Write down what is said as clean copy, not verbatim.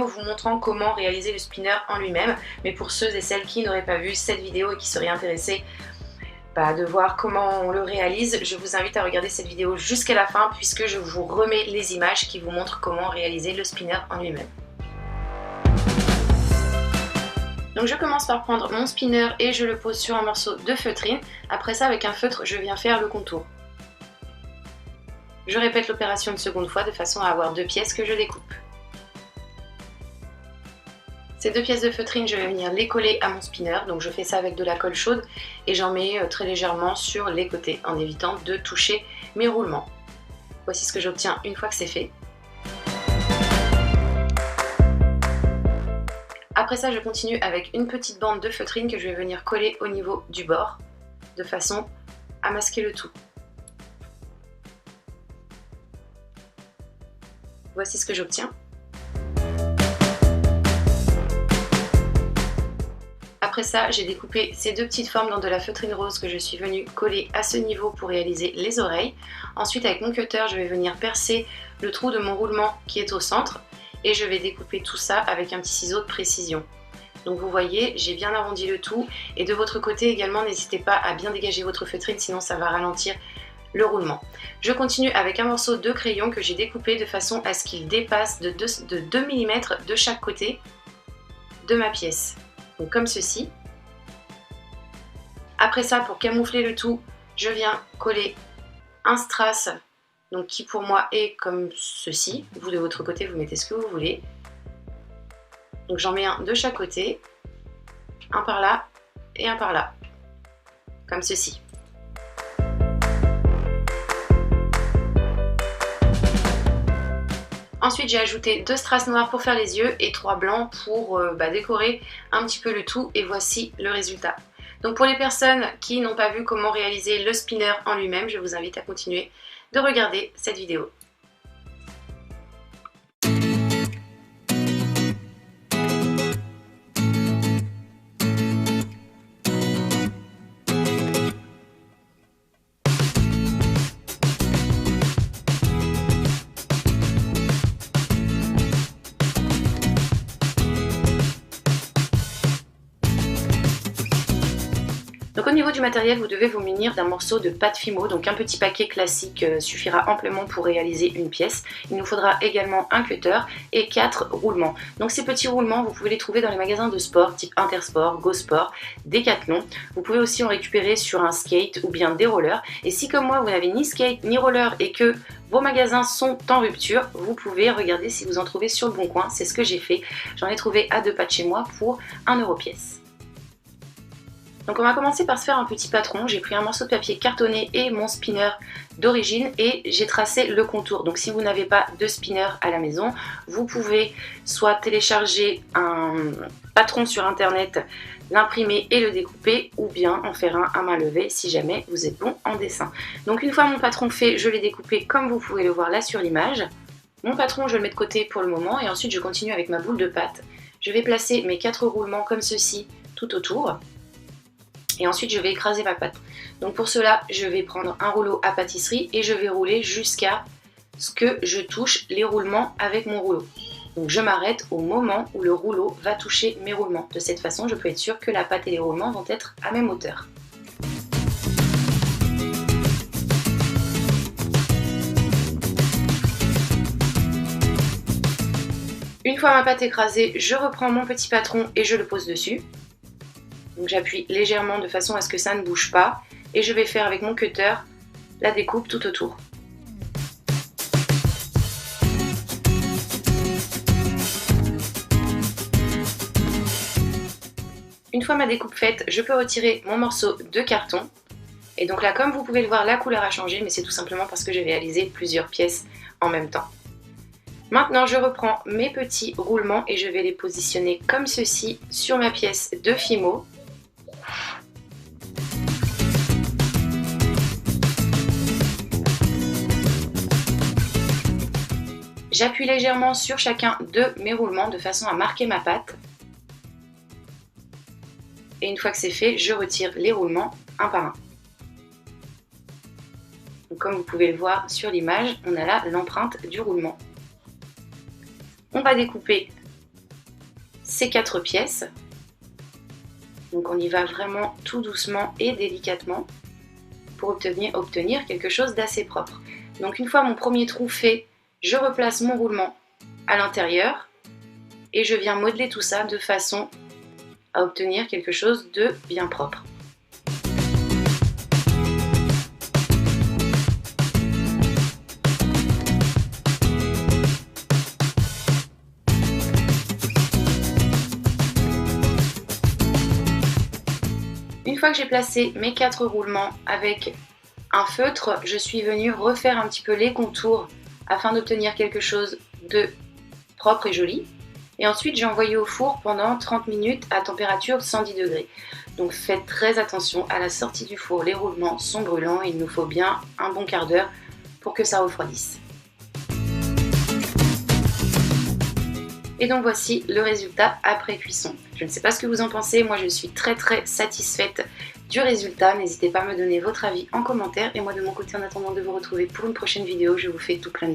vous montrant comment réaliser le spinner en lui-même, mais pour ceux et celles qui n'auraient pas vu cette vidéo et qui seraient intéressés de voir comment on le réalise, je vous invite à regarder cette vidéo jusqu'à la fin puisque je vous remets les images qui vous montrent comment réaliser le spinner en lui-même. Donc je commence par prendre mon spinner et je le pose sur un morceau de feutrine. Après ça, avec un feutre, je viens faire le contour. Je répète l'opération une seconde fois de façon à avoir 2 pièces que je découpe. Ces 2 pièces de feutrine, je vais venir les coller à mon spinner, donc je fais ça avec de la colle chaude et j'en mets très légèrement sur les côtés en évitant de toucher mes roulements. Voici ce que j'obtiens une fois que c'est fait. Après ça, je continue avec une petite bande de feutrine que je vais venir coller au niveau du bord de façon à masquer le tout. Voici ce que j'obtiens. Après ça, j'ai découpé ces 2 petites formes dans de la feutrine rose que je suis venue coller à ce niveau pour réaliser les oreilles. Ensuite, avec mon cutter, je vais venir percer le trou de mon roulement qui est au centre et je vais découper tout ça avec un petit ciseau de précision. Donc vous voyez, j'ai bien arrondi le tout et de votre côté également, n'hésitez pas à bien dégager votre feutrine, sinon ça va ralentir le roulement. Je continue avec un morceau de crayon que j'ai découpé de façon à ce qu'il dépasse de 2 mm de chaque côté de ma pièce. Donc comme ceci. Après ça, pour camoufler le tout, je viens coller un strass, donc qui pour moi est comme ceci. Vous de votre côté, vous mettez ce que vous voulez. Donc j'en mets un de chaque côté, un par là et un par là, comme ceci. Ensuite, j'ai ajouté 2 strass noirs pour faire les yeux et 3 blancs pour décorer un petit peu le tout et voici le résultat. Donc pour les personnes qui n'ont pas vu comment réaliser le spinner en lui-même, je vous invite à continuer de regarder cette vidéo. Donc au niveau du matériel, vous devez vous munir d'un morceau de pâte Fimo, donc un petit paquet classique suffira amplement pour réaliser une pièce. Il nous faudra également un cutter et 4 roulements. Donc ces petits roulements, vous pouvez les trouver dans les magasins de sport type Intersport, Go Sport, Decathlon. Vous pouvez aussi en récupérer sur un skate ou bien des rollers. Et si comme moi, vous n'avez ni skate ni roller et que vos magasins sont en rupture, vous pouvez regarder si vous en trouvez sur le bon coin. C'est ce que j'ai fait. J'en ai trouvé à 2 pas de chez moi pour 1 € pièce. Donc on va commencer par se faire un petit patron. J'ai pris un morceau de papier cartonné et mon spinner d'origine et j'ai tracé le contour. Donc si vous n'avez pas de spinner à la maison, vous pouvez soit télécharger un patron sur internet, l'imprimer et le découper ou bien en faire un à main levée si jamais vous êtes bon en dessin. Donc une fois mon patron fait, je l'ai découpé comme vous pouvez le voir là sur l'image. Mon patron, je le mets de côté pour le moment et ensuite je continue avec ma boule de pâte. Je vais placer mes 4 roulements comme ceci tout autour. Et ensuite je vais écraser ma pâte. Donc pour cela je vais prendre un rouleau à pâtisserie et je vais rouler jusqu'à ce que je touche les roulements avec mon rouleau. Donc je m'arrête au moment où le rouleau va toucher mes roulements. De cette façon je peux être sûre que la pâte et les roulements vont être à même hauteur. Une fois ma pâte écrasée, je reprends mon petit patron et je le pose dessus. Donc j'appuie légèrement de façon à ce que ça ne bouge pas et je vais faire avec mon cutter la découpe tout autour. Une fois ma découpe faite, je peux retirer mon morceau de carton. Et donc là, comme vous pouvez le voir, la couleur a changé, mais c'est tout simplement parce que j'ai réalisé plusieurs pièces en même temps. Maintenant, je reprends mes petits roulements et je vais les positionner comme ceci sur ma pièce de Fimo. J'appuie légèrement sur chacun de mes roulements de façon à marquer ma pâte. Et une fois que c'est fait, je retire les roulements un par un. Donc, comme vous pouvez le voir sur l'image, on a là l'empreinte du roulement. On va découper ces 4 pièces. Donc on y va vraiment tout doucement et délicatement pour obtenir quelque chose d'assez propre. Donc une fois mon premier trou fait, je replace mon roulement à l'intérieur et je viens modeler tout ça de façon à obtenir quelque chose de bien propre. Une fois que j'ai placé mes 4 roulements avec un feutre, je suis venue refaire un petit peu les contours afin d'obtenir quelque chose de propre et joli. Et ensuite, j'ai envoyé au four pendant 30 minutes à température 110 degrés. Donc faites très attention, à la sortie du four, les roulements sont brûlants et il nous faut bien un bon quart d'heure pour que ça refroidisse. Et donc voici le résultat après cuisson. Je ne sais pas ce que vous en pensez, moi je suis très satisfaite du résultat. N'hésitez pas à me donner votre avis en commentaire. Et moi de mon côté, en attendant de vous retrouver pour une prochaine vidéo, je vous fais tout plein de